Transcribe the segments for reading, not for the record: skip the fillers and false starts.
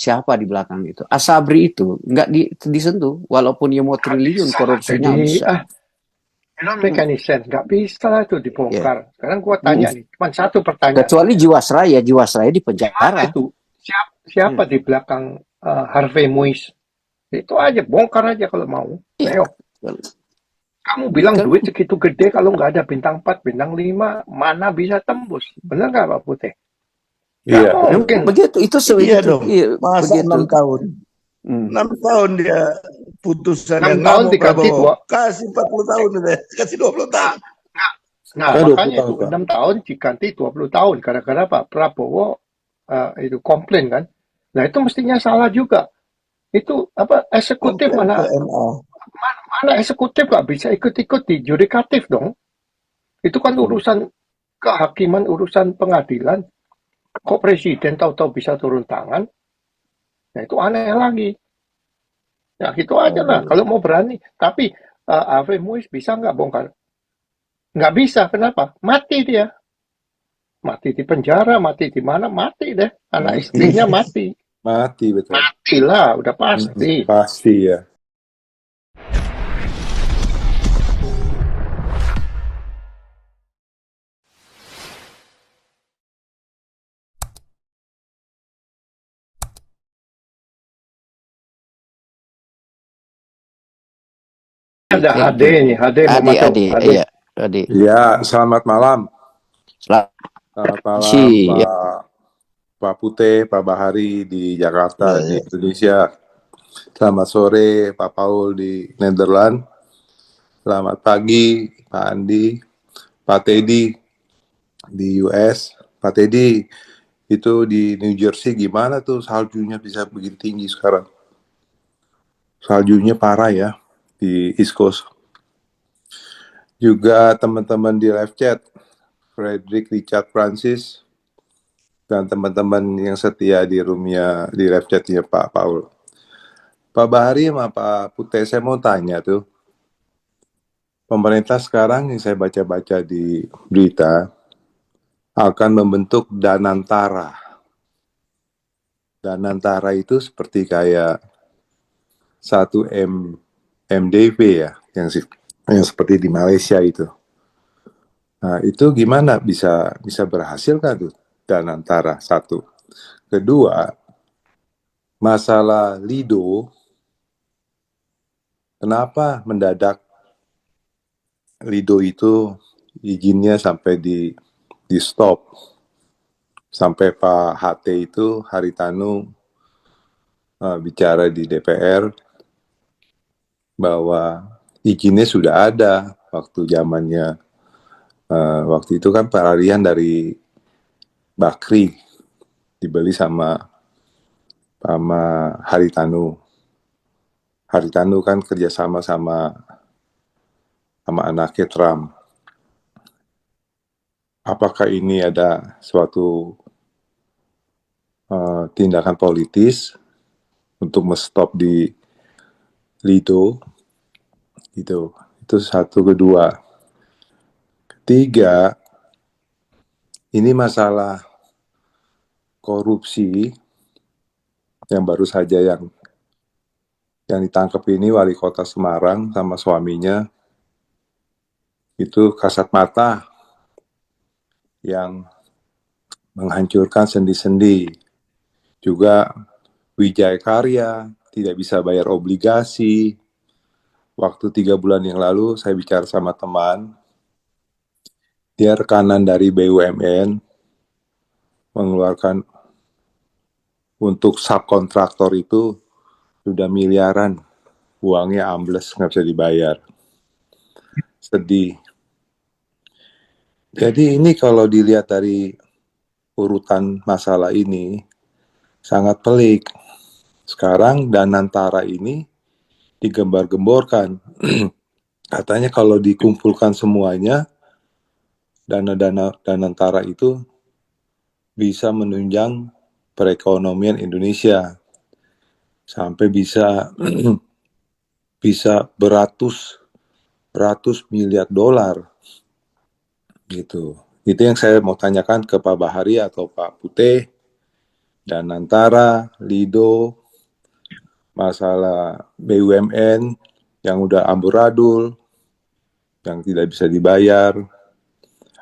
siapa di belakang itu. Asabri itu nggak disentuh, walaupun dia mau triliun korupsinya bisa. Make any sense, nggak bisa lah itu Ya. dibongkar. Sekarang gua tanya nih, cuma satu pertanyaan. Kecuali Jiwasraya di Gimana penjara. itu? Siapa di belakang Harvey Muiz? Itu aja, bongkar aja kalau mau. Iya. Ayo. Kamu bilang Kan duit segitu gede kalau nggak ada bintang 4, bintang 5, mana bisa tembus? Benar nggak Pak Putih? Nggak Iya. mungkin. begitu itu Iya sebegitu. dong. Iya, Masa begitu. 6 tahun. 6 tahun dia putusan yang 6 nggak tahun mau diganti Prabowo. dua. Kasih 40 tahun deh. Kasih 20 tahun. Nah, Kan 20 makanya tahun, itu Pak. 6 tahun diganti 20 tahun. Gara-gara Pak Prabowo itu komplain kan. Nah, itu mestinya salah juga. Itu apa eksekutif Komplain ke mana MA. eksekutif nggak bisa ikut-ikut di yudikatif dong. Itu kan urusan kehakiman, urusan pengadilan. Kok presiden tahu-tahu bisa turun tangan? Nah, itu aneh lagi. Ya, gitu aja lah. Kalau mau berani. Tapi Harvey Muiz bisa nggak bongkar? Nggak bisa. Kenapa? Mati dia. Mati di penjara, mati di mana, mati deh. Anak istrinya mati. Mati, betul. Matilah, udah pasti. Pasti ya. Ada HD nih, HD mau Adi, masuk. Adi, HD. iya, Adi. Ya, selamat malam. Selamat Selamat malam, Si, ya. Pak Putih, Pak Bahari di Jakarta, Ya, di ya. Indonesia. Selamat sore, Pak Paul di Nederland. Selamat pagi, Pak Andi, Pak Teddy di US. Pak Teddy, itu di New Jersey gimana tuh saljunya bisa begitu tinggi sekarang? Saljunya parah ya di East Coast. Juga teman-teman di live chat, Frederick, Richard, Francis, dan teman-teman yang setia di roomnya, di live chatnya Pak Paul. Pak Bahari sama Pak Putih, saya mau tanya tuh, pemerintah sekarang yang saya baca-baca di berita akan membentuk Danantara. Danantara itu seperti kayak satu MDV ya, yang seperti di Malaysia itu. Nah, itu gimana bisa berhasil kan tuh Danantara satu. Kedua, masalah Lido, kenapa mendadak Lido itu izinnya sampai di stop, sampai Pak HT itu Haritanu bicara di DPR bahwa izinnya sudah ada waktu zamannya waktu itu kan peralihan dari Bakri dibeli sama Haritanu. Haritanu kan kerjasama sama anaknya Trump. Apakah ini ada suatu tindakan politis untuk menstop di Lido gitu? Itu satu. Kedua, ketiga, ini masalah korupsi yang baru saja yang ditangkap ini wali kota Semarang sama suaminya itu kasat mata yang menghancurkan sendi-sendi. Juga Wijaya Karya tidak bisa bayar obligasi. Waktu 3 bulan yang lalu saya bicara sama teman, dia rekanan dari BUMN mengeluarkan untuk subkontraktor itu sudah miliaran, uangnya ambles, nggak bisa dibayar. Sedih. Jadi ini kalau dilihat dari urutan masalah ini sangat pelik. Sekarang Danantara ini digembar-gemborkan. Katanya kalau dikumpulkan semuanya, dana-dana Danantara itu bisa menunjang perekonomian Indonesia sampai bisa beratus miliar dolar gitu. Itu yang saya mau tanyakan ke Pak Bahari atau Pak Putih. Danantara, Lido, masalah BUMN yang udah amburadul, yang tidak bisa dibayar,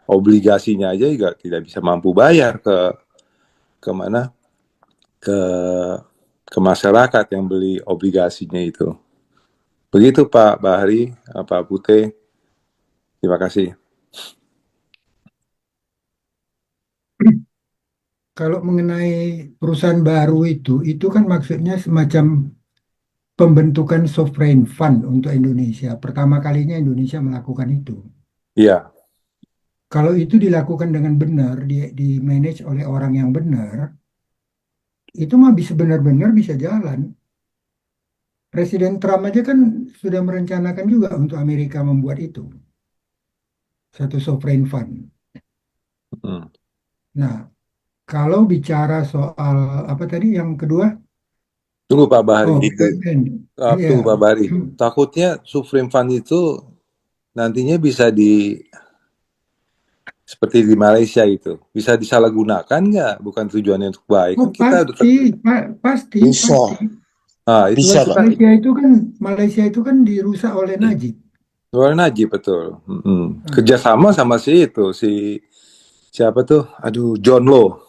obligasinya aja juga tidak bisa mampu bayar ke mana ke masyarakat yang beli obligasinya itu. Begitu Pak Bahari, Pak Pute, terima kasih. Kalau mengenai perusahaan baru itu kan maksudnya semacam pembentukan sovereign fund untuk Indonesia. Pertama kalinya Indonesia melakukan itu. Iya, Kalau itu dilakukan dengan benar, di manage oleh orang yang benar, itu mah bisa benar-benar bisa jalan. Presiden Trump aja kan sudah merencanakan juga untuk Amerika membuat itu, satu sovereign fund. hmm. Nah, kalau bicara soal apa tadi yang kedua? Tunggu Pak Bahari. Oh, BUMN. Iya. Tunggu Pak Bahari. Takutnya Supreme Fund itu nantinya bisa seperti di Malaysia itu, bisa disalahgunakan nggak? Bukan tujuannya untuk baik. Oh, Kan kita pasti. Bisa. Nah, itu Bisa, kan Pak. kita Malaysia itu kan dirusak oleh Najib. luar Najib betul. Kerjasama sama si siapa tuh? Aduh, John Law.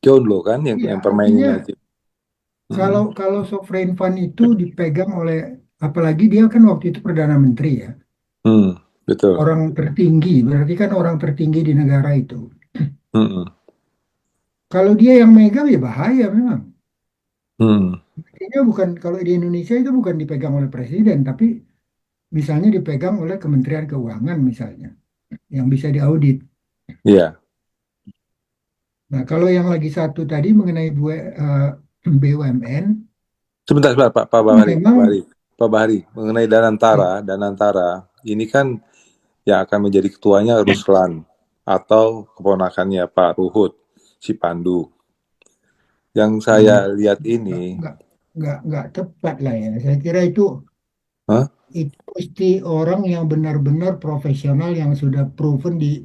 John Law kan yang Iya, permainin artinya Najib. kalau sovereign fund itu dipegang oleh, apalagi dia kan waktu itu Perdana Menteri ya, Betul. orang tertinggi, berarti kan orang tertinggi di negara itu. Kalau dia yang megang ya bahaya memang. Artinya bukan, kalau di Indonesia itu bukan dipegang oleh presiden, tapi misalnya dipegang oleh Kementerian Keuangan misalnya, yang bisa diaudit. Iya. Nah, kalau yang lagi satu tadi mengenai BUMN, Sebentar Pak Bahari, memang Pak Bahari, mengenai Danantara, ini kan yang akan menjadi ketuanya Ruslan atau keponakannya Pak Ruhut, si Pandu. Yang saya lihat ini nggak tepat lah ya. Saya kira itu mesti orang yang benar-benar profesional yang sudah proven di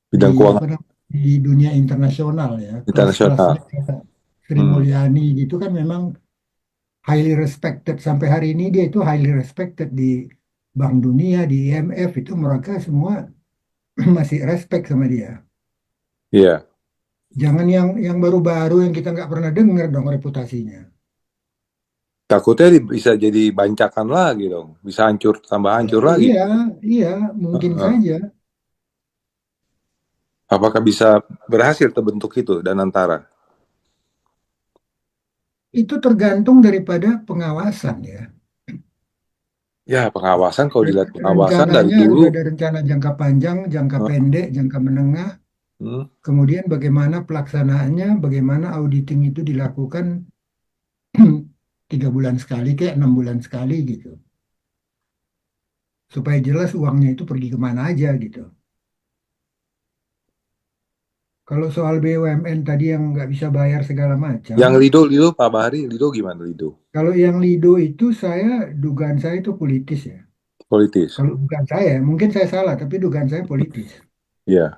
bidang keuangan di dunia internasional ya. internasional. Kelas-kelasnya Sri Mulyani gitu kan memang highly respected, sampai hari ini dia itu highly respected di Bank Dunia, di IMF, itu mereka semua masih respect sama dia. Iya. Jangan yang baru-baru yang kita nggak pernah dengar dong reputasinya. Takutnya bisa jadi bancakan lagi dong, bisa tambah hancur lagi. Iya, mungkin saja. Apakah bisa berhasil terbentuk itu Danantara? Itu tergantung daripada pengawasan ya. Ya, pengawasan kalau dilihat pengawasan dari Rencananya dulu. udah ada rencana jangka panjang, jangka pendek, jangka menengah. Kemudian bagaimana pelaksanaannya, bagaimana auditing itu dilakukan 3 bulan sekali, kayak 6 bulan sekali gitu. Supaya jelas uangnya itu pergi kemana aja gitu. Kalau soal BUMN tadi yang nggak bisa bayar segala macam. Yang Lido Pak Bahari, Lido gimana Lido? Kalau yang Lido itu dugaan saya itu politis ya. Politis. Kalau dugaan saya, mungkin saya salah, tapi dugaan saya politis. Iya.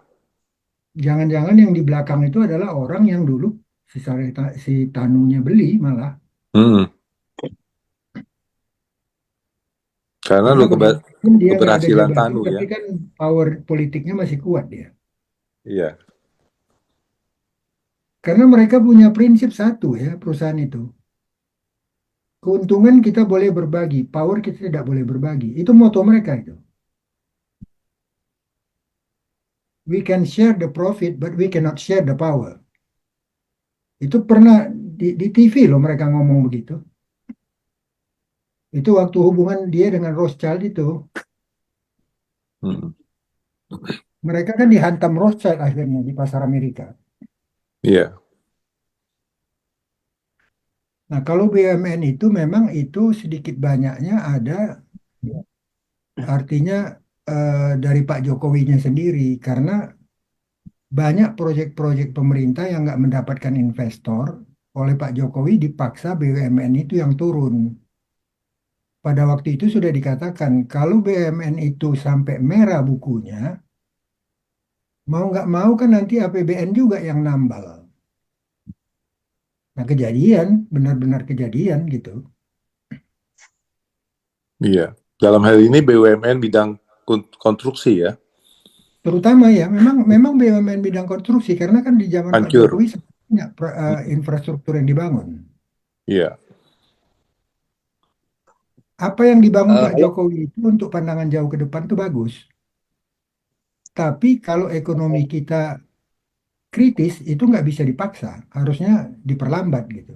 Jangan-jangan yang di belakang itu adalah orang yang dulu si Tanunya beli malah. Karena lu dia nggak ada keberhasilan jabatan, Tanu ya. tapi kan power politiknya masih kuat dia. Iya. Karena mereka punya prinsip satu ya, perusahaan itu. Keuntungan kita boleh berbagi, power kita tidak boleh berbagi. Itu moto mereka itu. We can share the profit, but we cannot share the power. Itu pernah di TV loh mereka ngomong begitu. Itu waktu hubungan dia dengan Rothschild itu. Mereka kan dihantam Rothschild akhirnya di pasar Amerika. Iya. Nah, kalau BUMN itu memang itu sedikit banyaknya ada, artinya dari Pak Jokowinya sendiri, karena banyak proyek-proyek pemerintah yang nggak mendapatkan investor, oleh Pak Jokowi dipaksa BUMN itu yang turun. Pada waktu itu sudah dikatakan, kalau BUMN itu sampai merah bukunya, mau nggak mau kan nanti APBN juga yang nambal. Nah, kejadian, benar-benar kejadian gitu. Iya. Dalam hal ini BUMN bidang konstruksi ya, Terutama ya, memang BUMN bidang konstruksi karena kan di zaman Pak hancur. Jokowi banyak infrastruktur yang dibangun. Iya. Apa yang dibangun Pak Kalau Jokowi itu untuk pandangan jauh ke depan itu bagus. Tapi kalau ekonomi kita kritis itu nggak bisa dipaksa, harusnya diperlambat gitu.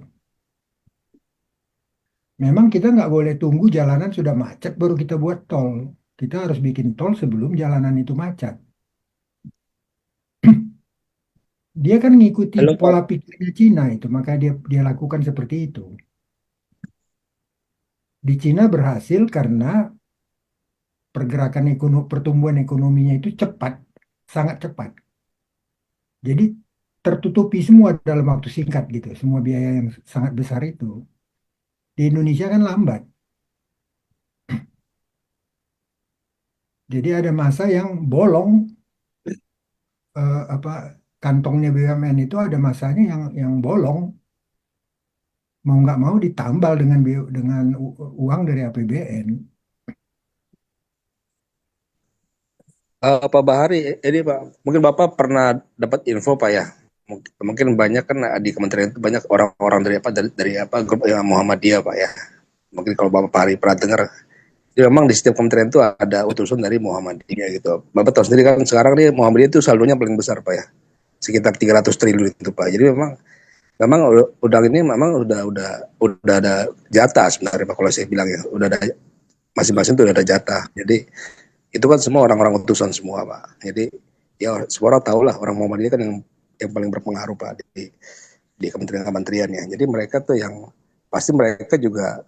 Memang kita nggak boleh tunggu jalanan sudah macet baru kita buat tol. Kita harus bikin tol sebelum jalanan itu macet. Dia kan ngikuti kalau Pak pola pikirnya Cina itu, maka dia lakukan seperti itu. Di Cina berhasil karena pergerakan pertumbuhan ekonominya itu cepat, sangat cepat. Jadi tertutupi semua dalam waktu singkat gitu, semua biaya yang sangat besar itu. Di Indonesia kan lambat. Jadi ada masa yang bolong apa kantongnya BUMN itu ada masanya yang bolong, mau nggak mau ditambal dengan uang dari APBN. Pak Bahari, ini Pak, mungkin Bapak pernah dapat info Pak ya. Mungkin banyak kan di kementerian itu banyak orang-orang dari apa grup Muhammadiyah Pak ya. Mungkin kalau Bapak Bahari pernah dengar, ya memang di setiap kementerian itu ada utusan dari Muhammadiyah gitu. Bapak tahu sendiri kan sekarang nih Muhammadiyah itu saldonya paling besar Pak ya, sekitar 300 triliun itu Pak. Jadi memang udang ini memang udah ada jatah sebenarnya Pak kalau saya bilang ya, udah ada masing-masing itu udah ada jatah. Jadi itu kan semua orang-orang utusan semua Pak. Jadi ya semua orang tahu lah orang Muhammadiyah kan yang paling berpengaruh Pak di kementerian-kementeriannya. Jadi mereka tuh yang pasti mereka juga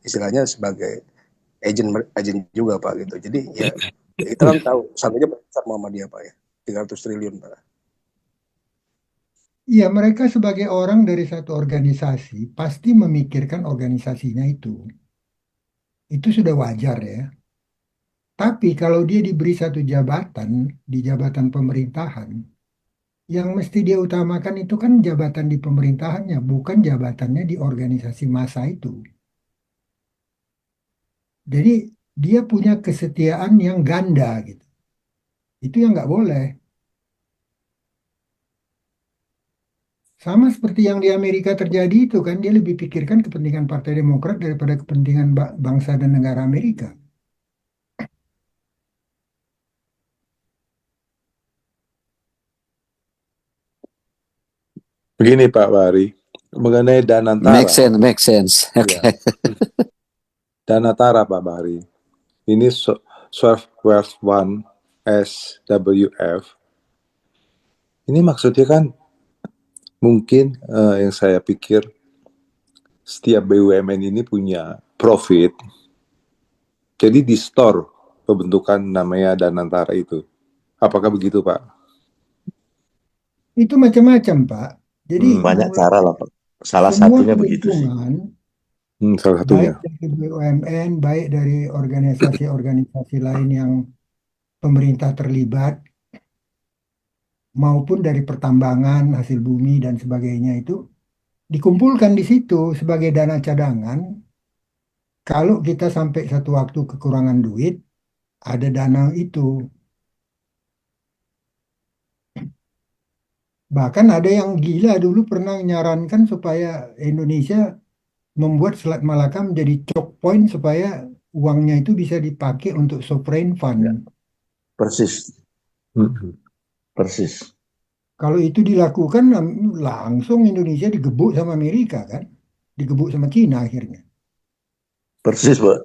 istilahnya sebagai agent juga Pak gitu. Jadi ya kita kan tahu saldonya besar Muhammadiyah Pak ya, 300 triliun Pak. Iya, mereka sebagai orang dari satu organisasi pasti memikirkan organisasinya itu. Itu sudah wajar ya. Tapi kalau dia diberi satu jabatan di jabatan pemerintahan, yang mesti dia utamakan itu kan jabatan di pemerintahannya, bukan jabatannya di organisasi massa itu. Jadi dia punya kesetiaan yang ganda gitu. Itu yang nggak boleh. Sama seperti yang di Amerika terjadi itu kan, dia lebih pikirkan kepentingan Partai Demokrat daripada kepentingan bangsa dan negara Amerika. Begini Pak Bahari, mengenai Danantara. Make sense. Oke. Ya. Danantara Pak Bahari. Ini Software One SWF. Ini maksudnya kan mungkin yang saya pikir setiap BUMN ini punya profit. Jadi di store pembentukan namanya Danantara itu. Apakah begitu Pak? Itu macam-macam, Pak. Jadi Banyak cara lah, Pak. Salah semua satunya begitu sih. keuntungan, Salah satunya. baik dari BUMN, baik dari organisasi-organisasi lain yang pemerintah terlibat, maupun dari pertambangan, hasil bumi, dan sebagainya itu dikumpulkan di situ sebagai dana cadangan. Kalau kita sampai satu waktu kekurangan duit, ada dana itu. Bahkan ada yang gila dulu pernah menyarankan supaya Indonesia membuat Selat Malaka menjadi choke point supaya uangnya itu bisa dipakai untuk sovereign fund. Ya. Persis, Hmm. persis. Kalau itu dilakukan langsung Indonesia digebuk sama Amerika kan, digebuk sama Cina akhirnya. Persis, Pak.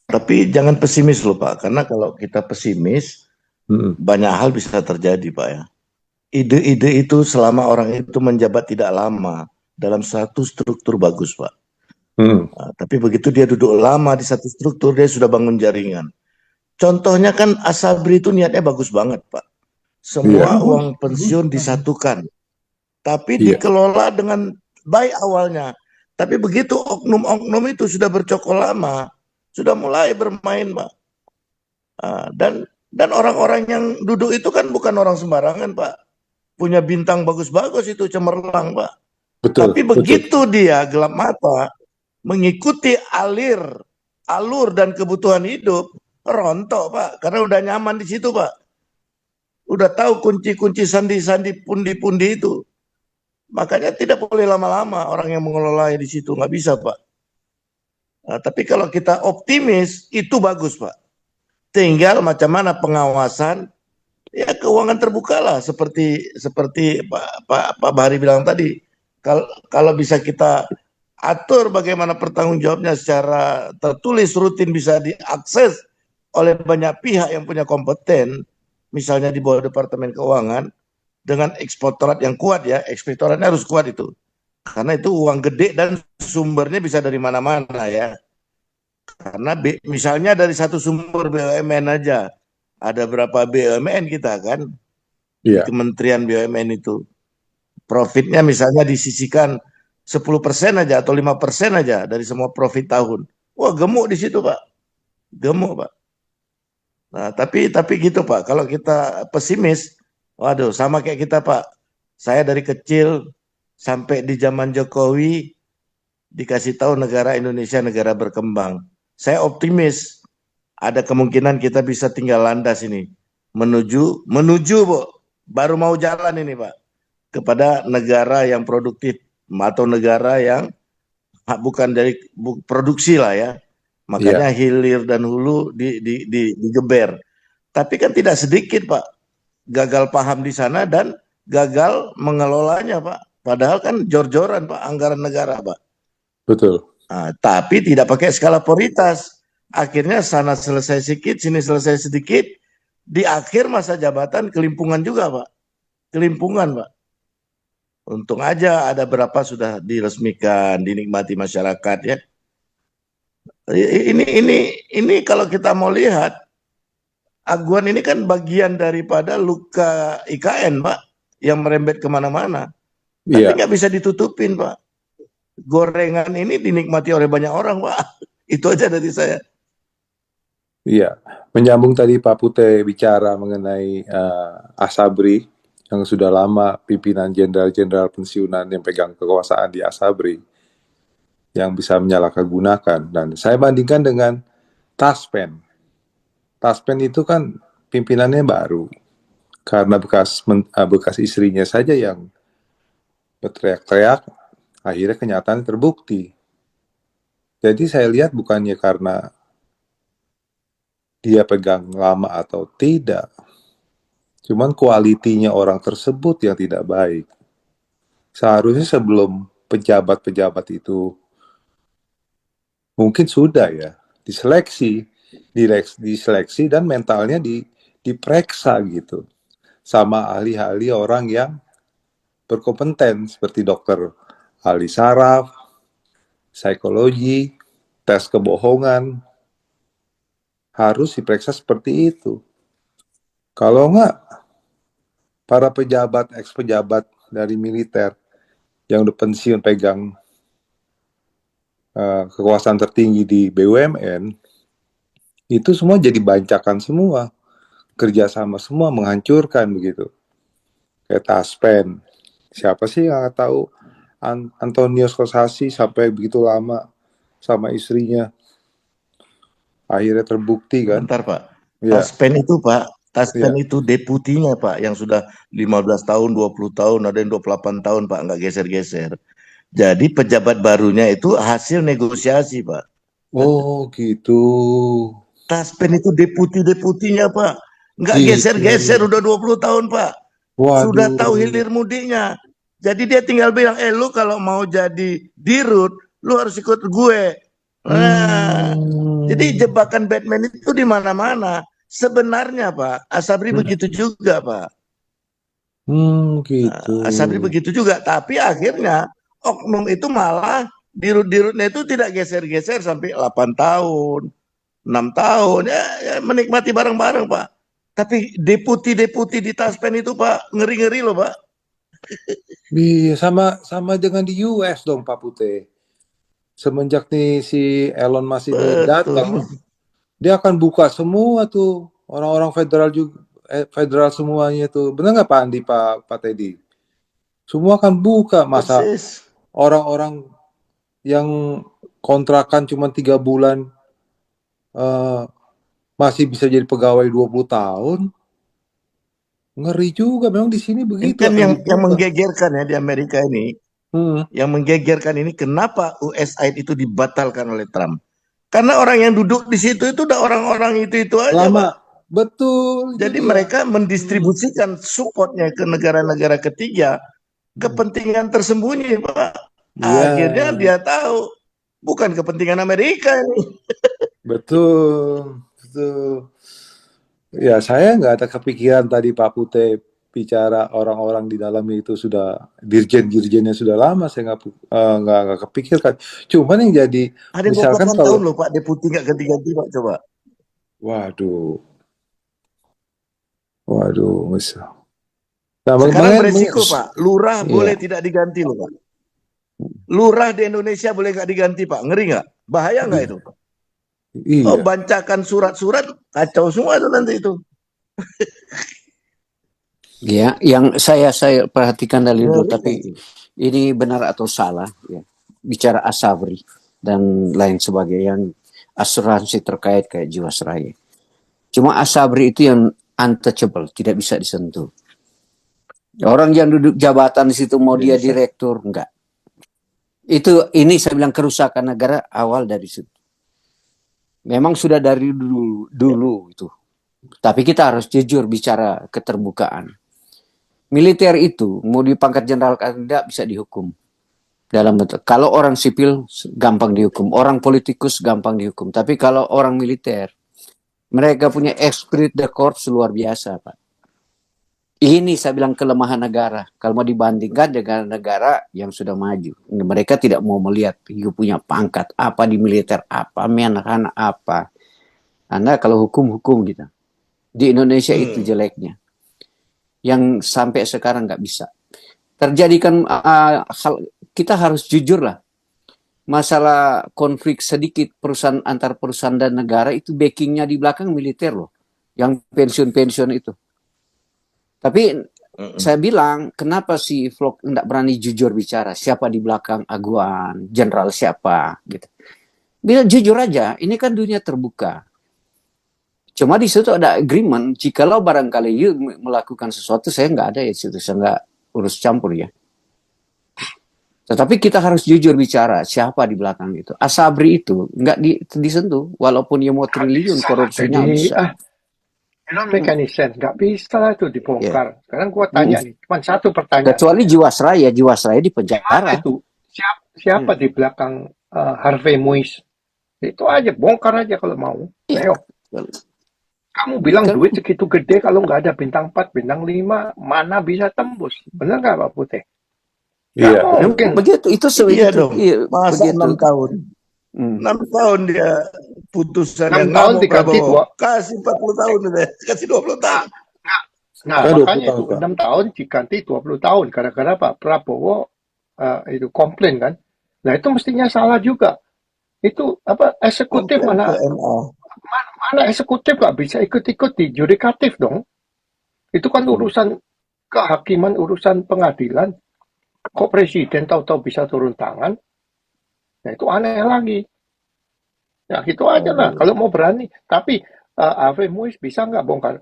Tapi jangan pesimis loh, Pak. Karena kalau kita pesimis, banyak hal bisa terjadi, Pak ya. Ide-ide itu selama orang itu menjabat tidak lama dalam satu struktur bagus, Pak. Nah, tapi begitu dia duduk lama di satu struktur, dia sudah bangun jaringan. Contohnya kan Asabri itu niatnya bagus banget, Pak. Semua uang pensiun disatukan, tapi dikelola dengan baik awalnya. Tapi begitu oknum-oknum itu sudah bercokol lama, sudah mulai bermain, Pak. Dan orang-orang yang duduk itu kan bukan orang sembarangan, Pak. Punya bintang bagus-bagus itu cemerlang, Pak. Betul, Tapi betul. begitu dia gelap mata, mengikuti alur dan kebutuhan hidup, rontok Pak, karena udah nyaman di situ Pak. Udah tahu kunci-kunci sandi-sandi pundi-pundi itu. Makanya tidak boleh lama-lama orang yang mengelola di situ, nggak bisa Pak. Nah, tapi kalau kita optimis, itu bagus Pak. Tinggal macam mana pengawasan, ya keuangan terbuka lah seperti Pak Bahari bilang tadi. Kalau bisa kita atur bagaimana pertanggungjawabnya secara tertulis rutin bisa diakses oleh banyak pihak yang punya kompeten, misalnya di bawah Departemen Keuangan, dengan ekspektorat yang kuat ya, ekspektoratnya harus kuat itu. Karena itu uang gede dan sumbernya bisa dari mana-mana ya. Karena misalnya dari satu sumber BUMN aja, ada berapa BUMN kita kan, di Iya, Kementerian BUMN itu. Profitnya misalnya disisihkan 10% aja atau 5% aja dari semua profit tahun. Wah, gemuk di situ, Pak. Gemuk, Pak. Nah, tapi gitu, Pak. Kalau kita pesimis, waduh, sama kayak kita, Pak. Saya dari kecil sampai di zaman Jokowi dikasih tahu negara Indonesia negara berkembang. Saya optimis ada kemungkinan kita bisa tinggal landas ini menuju Bu. Baru mau jalan ini, Pak, kepada negara yang produktif atau negara yang bukan dari produksi lah ya. Makanya iya, hilir dan hulu digeber. Tapi kan tidak sedikit Pak gagal paham di sana dan gagal mengelolanya Pak. Padahal kan jor-joran Pak anggaran negara Pak. betul. Nah, tapi tidak pakai skala prioritas. Akhirnya sana selesai sedikit, sini selesai sedikit. Di akhir masa jabatan kelimpungan juga Pak. Kelimpungan Pak. Untung aja ada berapa sudah diresmikan, dinikmati masyarakat ya. Ini kalau kita mau lihat, aguan ini kan bagian daripada luka IKN, Pak, yang merembet kemana-mana. Tapi Iya, nggak bisa ditutupin, Pak. Gorengan ini dinikmati oleh banyak orang, Pak. Itu aja dari saya. iya. Menyambung tadi Pak Pute bicara mengenai Asabri, yang sudah lama pimpinan jenderal-jenderal pensiunan yang pegang kekuasaan di Asabri, yang bisa menyalahgunakan. Dan saya bandingkan dengan Taspen. Taspen itu kan pimpinannya baru, karena bekas istrinya saja yang berteriak-teriak, akhirnya kenyataan terbukti. Jadi saya lihat bukannya karena dia pegang lama atau tidak, cuman kualitinya orang tersebut yang tidak baik. Seharusnya sebelum pejabat-pejabat itu mungkin sudah ya diseleksi dan mentalnya diperiksa gitu sama ahli-ahli orang yang berkompeten seperti dokter ahli saraf, psikologi, tes kebohongan, harus diperiksa seperti itu. Kalau enggak, para pejabat, ex-pejabat dari militer yang udah pensiun pegang kekuasaan tertinggi di BUMN, itu semua jadi bancakan semua, kerjasama semua menghancurkan begitu. Kayak Taspen, siapa sih yang tahu Antonius Kosasi sampai begitu lama sama istrinya, akhirnya terbukti kan. Bentar, Pak. Ya, Taspen itu, Pak. Taspen ya. itu deputinya, Pak, yang sudah 15 tahun, 20 tahun, ada yang 28 tahun, Pak, nggak geser-geser. Jadi pejabat barunya itu hasil negosiasi, Pak. Oh gitu. Taspen itu deputi-deputinya, Pak. Nggak Gitu. geser-geser, udah 20 tahun, Pak. Sudah Waduh. tahu hilir mudiknya. Jadi dia tinggal bilang, lu kalau mau jadi dirut, lu harus ikut gue. Nah, jadi jebakan Batman itu di mana-mana. Sebenarnya, Pak, Asabri begitu juga, Pak. Gitu. Asabri begitu juga. Tapi akhirnya, oknum itu malah dirut-dirutnya itu tidak geser-geser sampai 8 tahun. 6 tahun ya menikmati bareng-bareng Pak. Tapi deputi-deputi di Taspen itu Pak ngeri-ngeri loh Pak. Iya, sama dengan di US dong Pak Pute. Semenjak nih si Elon Musk ini datang, dia akan buka semua tuh orang-orang federal juga, federal semuanya tuh. Benar nggak Pak Andi, Pak Teddy? Semua akan buka, masa Persis. orang-orang yang kontrakan cuma 3 bulan eh, masih bisa jadi pegawai 20 tahun. Ngeri juga, memang di sini Ini begitu kan akan yang dibuka. menggegerkan ya di Amerika ini. Hmm. Yang menggegerkan ini kenapa USAID itu dibatalkan oleh Trump? Karena orang yang duduk di situ itu udah orang-orang itu aja, Pak. Lama, betul. Itu Jadi dia. mereka mendistribusikan supportnya ke negara-negara ketiga, kepentingan tersembunyi, Pak. Iya, Akhirnya dia tahu bukan kepentingan Amerika ini. betul, betul. Ya, saya nggak ada kepikiran tadi Pak Pute bicara orang-orang di dalamnya itu sudah dirjen-dirjennya sudah lama. Saya nggak kepikirkan. Cuman yang jadi Ada yang misalkan 8 tahun kalau, loh Pak, deputi nggak ganti-ganti Pak, coba. waduh, misal. Nah, Sekarang beresiko Pak, lurah boleh tidak diganti loh Pak. Lurah di Indonesia boleh nggak diganti Pak, ngeri nggak? Bahaya nggak itu? Iya. Oh, bancakan surat-surat, kacau semua itu nanti itu. Ya, yang saya perhatikan dari dulu, tapi ini benar atau salah, ya. Bicara Asabri dan lain sebagainya, yang asuransi terkait kayak Jiwasraya. Cuma Asabri itu yang untouchable, tidak bisa disentuh. Orang yang duduk jabatan di situ mau dia direktur, enggak. Ini saya bilang kerusakan negara awal dari situ. Memang sudah dari dulu itu. Tapi kita harus jujur bicara keterbukaan. Militer itu mau dipangkat jenderal tidak bisa dihukum. Dalam bentuk, kalau orang sipil gampang dihukum, orang politikus gampang dihukum. Tapi kalau orang militer, mereka punya esprit de corps luar biasa, Pak. Ini saya bilang kelemahan negara. Kalau mau dibandingkan dengan negara yang sudah maju, mereka tidak mau melihat punya pangkat apa di militer, apa menhan apa. Anda kalau hukum gitu. Di Indonesia itu jeleknya, yang sampai sekarang nggak bisa. Terjadikan hal, kita harus jujur lah. Masalah konflik sedikit perusahaan antar perusahaan dan negara itu backingnya di belakang militer loh, yang pensiun itu. Tapi saya bilang, kenapa si Vlog tidak berani jujur bicara siapa di belakang Aguan, jenderal siapa gitu. Bila jujur aja, ini kan dunia terbuka. Cuma di situ ada agreement, jikalau barangkali you melakukan sesuatu, saya nggak ada ya situ, saya nggak urus campur ya. Tetapi kita harus jujur bicara siapa di belakang itu. Asabri itu nggak disentuh, walaupun dia mau triliun korupsinya bisa. Mekanisme nggak bisa lah itu dibongkar. Sekarang gua tanya nih, cuma satu pertanyaan. Kecuali Jiwasraya di penjara. Itu siapa di belakang Harvey Muiz? Itu aja bongkar aja kalau mau. Ayo. Kamu bilang duit segitu gede kalau nggak ada bintang 4, bintang 5, mana bisa tembus? Benar nggak Pak Putih? Iya. Mungkin. Begitu itu Iya dong. Masa begitu. 6 tahun. 6 tahun dia putusan 6 tahun diganti 2. Kasih 40 tahun deh. Kasih 20 tahun. Nah, makanya itu 6 tahun diganti 20 tahun. Gara-gara Pak Prabowo itu komplain kan. Nah, itu mestinya salah juga. Itu apa eksekutif mana eksekutif nggak bisa ikut-ikut di yudikatif dong. Itu kan urusan kehakiman, urusan pengadilan. Kok presiden tahu-tahu bisa turun tangan? Nah, itu aneh lagi. Ya, gitu aja lah. Kalau mau berani. Tapi Harvey Muiz bisa nggak bongkar?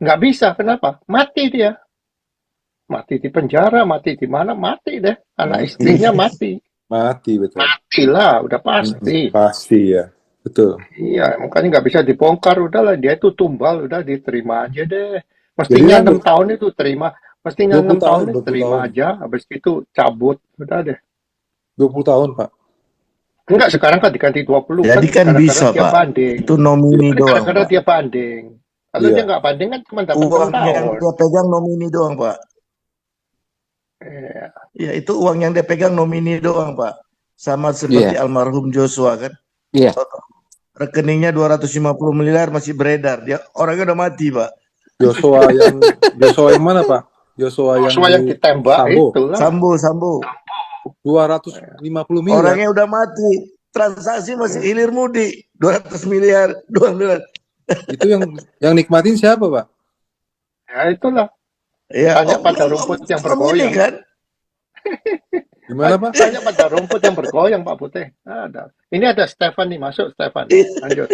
Nggak bisa. Kenapa? Mati dia. Mati di penjara, mati di mana? Mati deh. Anak istrinya mati. Mati, betul. Matilah, udah pasti. Pasti ya, betul. Iya, makanya nggak bisa dibongkar. Udahlah, dia itu tumbal, udah diterima aja deh. Mestinya 6 tahun itu terima. Mestinya 6 tahun itu terima aja. Habis itu cabut. Udah deh. 20 tahun, Pak. Enggak, sekarang kan diganti 20. Jadi kan bisa, dia Pak. Banding. Itu nomini doang, Karena Pak. dia banding. Kalau dia nggak banding kan cuma dapat 6 Uang tahun. yang dia pegang nomini doang, Pak. Ya, itu uang yang dia pegang nomini doang, Pak. Sama seperti almarhum Joshua kan. Iya. Rekeningnya 250 miliar masih beredar. Dia orangnya udah mati, Pak. Joshua yang mana, Pak? Joshua yang ditembak itu lah. Sambo. 250 miliar. Orangnya udah mati. Transaksi masih hilir mudik. 200 miliar, 2 miliar. Itu yang nikmatin siapa, Pak? Ya itulah. Ya, Tanya pada rumput yang bergoyang. Kan? Gimana Pak? Banyak pada rumput yang bergoyang Pak Putih. Ada. Ini ada Stefan nih masuk Stefan. Lanjut.